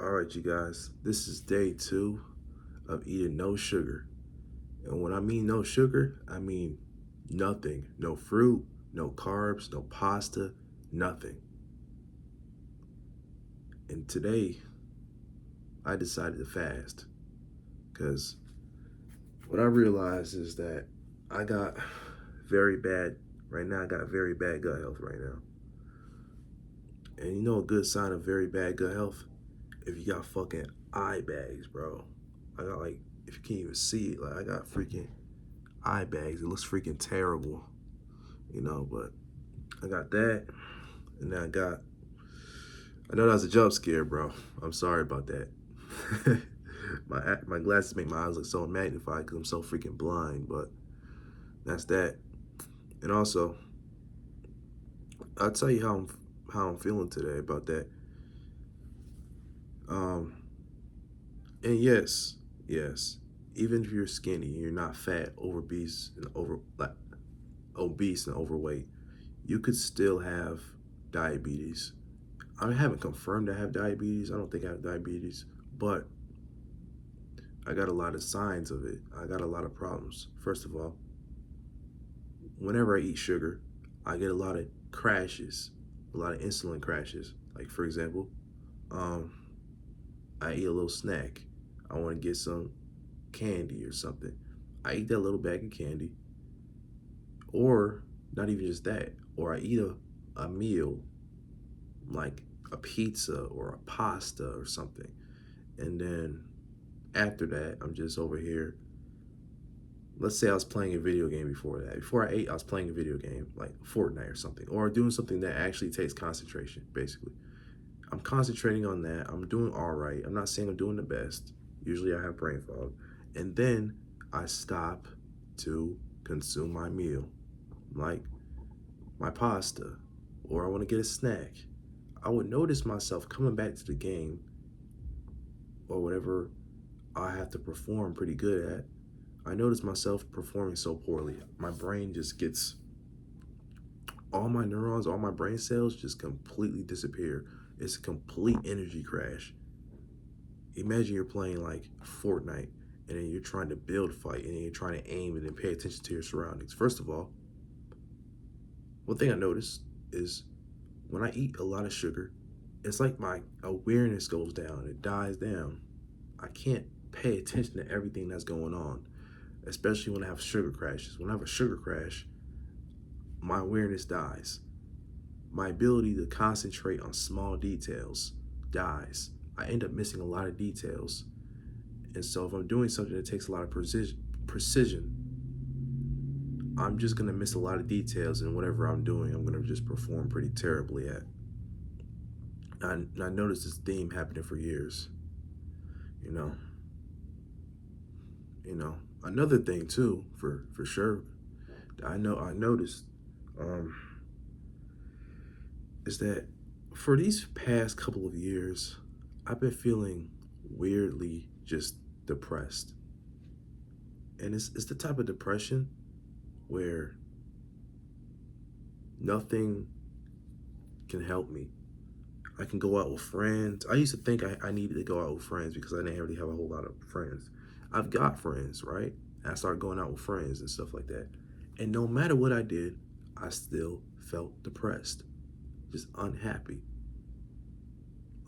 All right, you guys, this is day 2 of eating no sugar. And when I mean no sugar, I mean nothing. No fruit, no carbs, no pasta, nothing. And today, I decided to fast because what I realized is that I got very bad, right now, I got very bad gut health right now. And you know a good sign of very bad gut health? If you got fucking eye bags, bro. I got like, if you can't even see it, like I got freaking eye bags. It looks freaking terrible, but I got that. And then I know that was a jump scare, bro. I'm sorry about that. my glasses make my eyes look so magnified because I'm so freaking blind, but that's that. And also, I'll tell you how I'm feeling today about that. Um, and yes, even if you're skinny, you're not fat, obese and overweight, you could still have diabetes. I haven't confirmed I have diabetes. I don't think I have diabetes, but I got a lot of signs of it. I got a lot of problems. First of all, whenever I eat sugar, I get a lot of crashes, a lot of insulin crashes. Like, for example, um, I eat a little snack. I want to get some candy or something. I eat that little bag of candy, or not even just that, or I eat a meal like a pizza or a pasta or something. And then after that, I'm just over here. Let's say I was playing a video game before that. Before I ate, I was playing a video game like Fortnite or something, or doing something that actually takes concentration, basically. I'm concentrating on that. I'm doing all right. I'm not saying I'm doing the best. Usually I have brain fog. And then I stop to consume my meal, like my pasta, or I want to get a snack. I would notice myself coming back to the game or whatever I have to perform pretty good at. I notice myself performing so poorly. My brain just gets, all my neurons, all my brain cells just completely disappear. It's a complete energy crash. Imagine you're playing like Fortnite and then you're trying to build a fight and then you're trying to aim and then pay attention to your surroundings. First of all, one thing I noticed is when I eat a lot of sugar, it's like my awareness goes down, it dies down. I can't pay attention to everything that's going on, especially when I have sugar crashes. When I have a sugar crash, my awareness dies. My ability to concentrate on small details dies. I end up missing a lot of details. And so if I'm doing something that takes a lot of precision, I'm just gonna miss a lot of details, and whatever I'm doing, I'm gonna just perform pretty terribly at. I noticed this theme happening for years. You know, Another thing too, for sure, I noticed, um, is that for these past couple of years, I've been feeling weirdly just depressed. And it's the type of depression where nothing can help me. I can go out with friends. I used to think I needed to go out with friends because I didn't really have a whole lot of friends. I've got friends, right? I started going out with friends and stuff like that. And no matter what I did, I still felt depressed, just unhappy.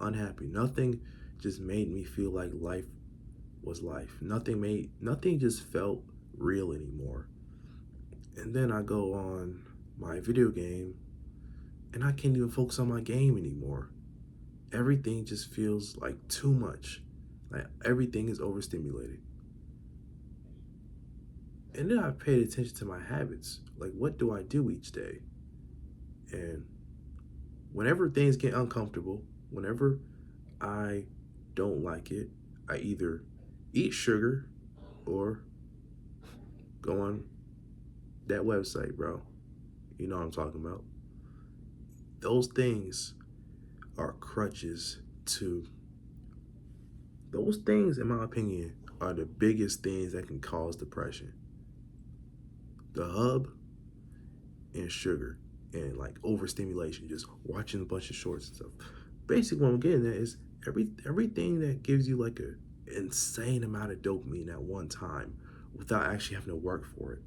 Unhappy. Nothing just made me feel like life was life. Nothing just felt real anymore. And then I go on my video game and I can't even focus on my game anymore. Everything just feels like too much. Like everything is overstimulated. And then I paid attention to my habits. Like, what do I do each day? And whenever things get uncomfortable, whenever I don't like it, I either eat sugar or go on that website, bro. You know what I'm talking about. Those things are crutches to, those things, in my opinion, are the biggest things that can cause depression. The hub and sugar and like overstimulation, just watching a bunch of shorts and stuff. Basically, what I'm getting at is Everything that gives you like a insane amount of dopamine at one time without actually having to work for it.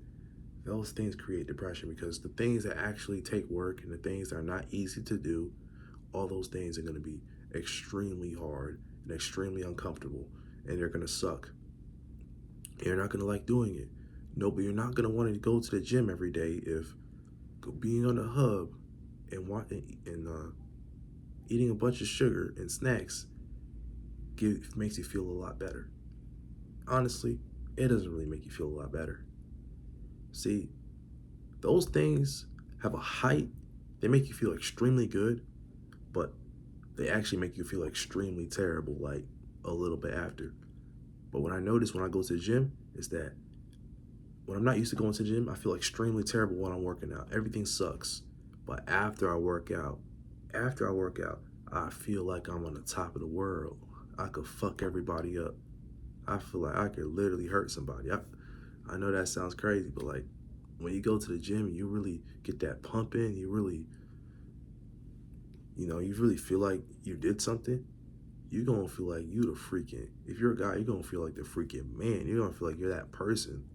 Those things create depression because the things that actually take work and the things that are not easy to do, all those things are going to be extremely hard and extremely uncomfortable, and they're going to suck. You're not going to like doing it. No, but you're not going to want to go to the gym every day if being on the hub and eating a bunch of sugar and snacks makes you feel a lot better. Honestly, it doesn't really make you feel a lot better. See, those things have a height. They make you feel extremely good, but they actually make you feel extremely terrible, like a little bit after. But what I notice when I go to the gym is that when I'm not used to going to the gym, I feel extremely terrible when I'm working out. Everything sucks. But after I work out, I feel like I'm on the top of the world. I could fuck everybody up. I feel like I could literally hurt somebody. I know that sounds crazy, but like when you go to the gym, you really get that pump in. You really feel like you did something. You're gonna feel like you the freaking, if you're a guy, you're gonna feel like the freaking man. You're gonna feel like you're that person.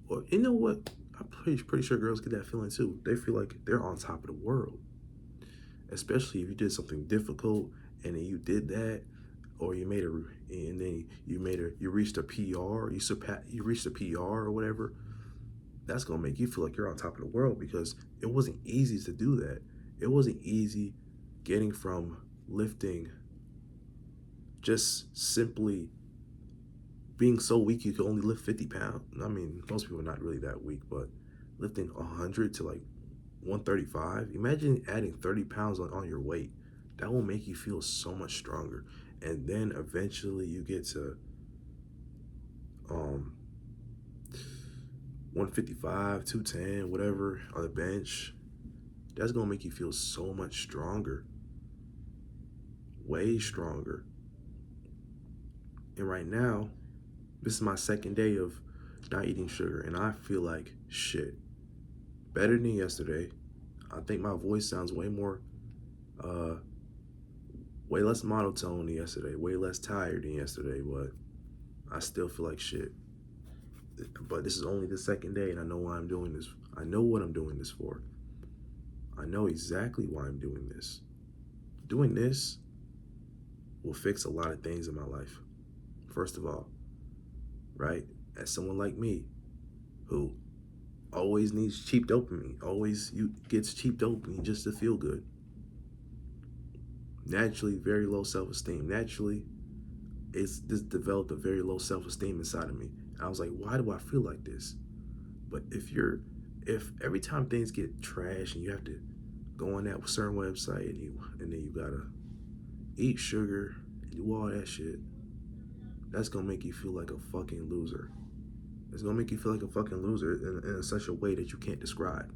Or you know what? I'm pretty sure girls get that feeling too. They feel like they're on top of the world. Especially if you did something difficult and then you did that, or you reached a PR, you reached a PR or whatever. That's gonna make you feel like you're on top of the world because it wasn't easy to do that. It wasn't easy getting from lifting just simply being so weak you could only lift 50 pounds. I mean, most people are not really that weak, but lifting 100 to like 135, imagine adding 30 pounds on your weight. That will make you feel so much stronger. And then eventually you get to 155, 210, whatever on the bench. That's gonna make you feel so much stronger, way stronger. And right now, this is my second day of not eating sugar, and I feel like shit. Better than yesterday. I think my voice sounds uh, way less monotone than yesterday, way less tired than yesterday, but I still feel like shit. But this is only the second day, and I know why I'm doing this. I know what I'm doing this for. I know exactly why I'm doing this. Doing this will fix a lot of things in my life. First of all, right? As someone like me who always needs cheap dopamine, gets cheap dopamine just to feel good. Naturally, very low self-esteem. Naturally, it's just developed a very low self-esteem inside of me. And I was like, why do I feel like this? But if every time things get trash and you have to go on that certain website and then you gotta eat sugar and do all that shit, that's gonna make you feel like a fucking loser. It's gonna make you feel like a fucking loser in such a way that you can't describe.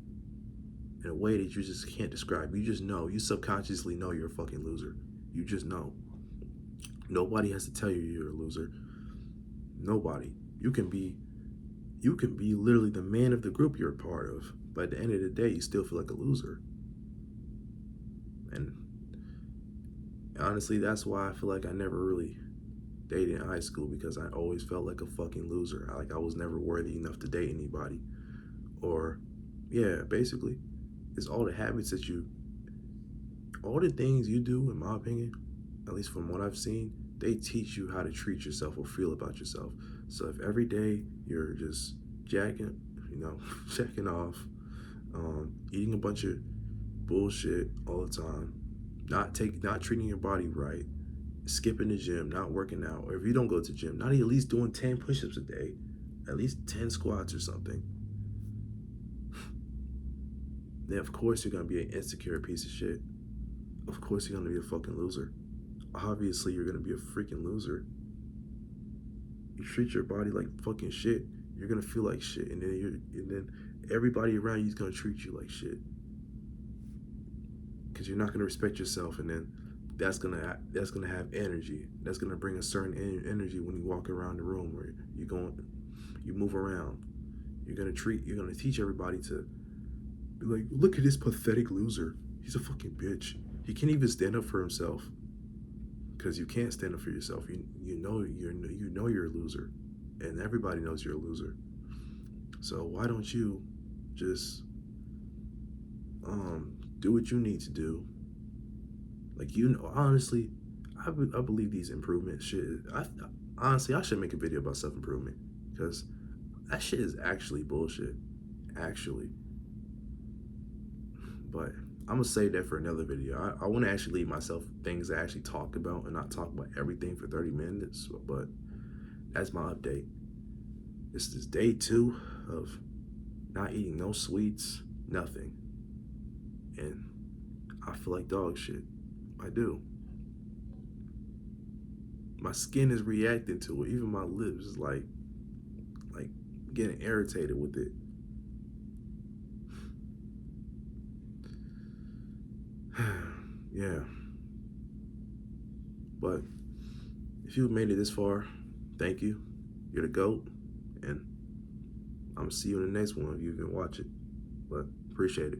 In a way that you just can't describe. You just know. You subconsciously know you're a fucking loser. You just know. Nobody has to tell you you're a loser. Nobody. You can be literally the man of the group you're a part of. But at the end of the day, you still feel like a loser. And honestly, that's why I feel like I never really dated in high school, because I always felt like a fucking loser. Like I was never worthy enough to date anybody. Or, yeah, basically, it's all the habits all the things you do, in my opinion, at least from what I've seen, they teach you how to treat yourself or feel about yourself. So if every day you're just jacking off, eating a bunch of bullshit all the time, not treating your body right, skipping the gym, not working out, or if you don't go to the gym, not at least doing 10 push-ups a day, at least 10 squats or something, then of course you're gonna be an insecure piece of shit. Of course you're gonna be a fucking loser. Obviously you're gonna be a freaking loser. You treat your body like fucking shit, you're gonna feel like shit, and then everybody around you is gonna treat you like shit. Because you're not gonna respect yourself, and then that's gonna have energy. That's gonna bring a certain energy when you walk around the room, where you move around. You're gonna teach everybody to be like, look at this pathetic loser. He's a fucking bitch. He can't even stand up for himself. because you can't stand up for yourself. You know you're a loser, and everybody knows you're a loser. So why don't you just do what you need to do? Like, you know, honestly, I believe these improvements should. Honestly, I should make a video about self improvement because that shit is actually bullshit. Actually, but I'm gonna save that for another video. I want to actually leave myself things to actually talk about and not talk about everything for 30 minutes. But that's my update. This is day 2 of not eating no sweets, nothing. And I feel like dog shit. I do. My skin is reacting to it. Even my lips is like getting irritated with it. Yeah. But if you've made it this far, thank you. You're the GOAT. And I'm gonna see you in the next one if you can watch it. But appreciate it.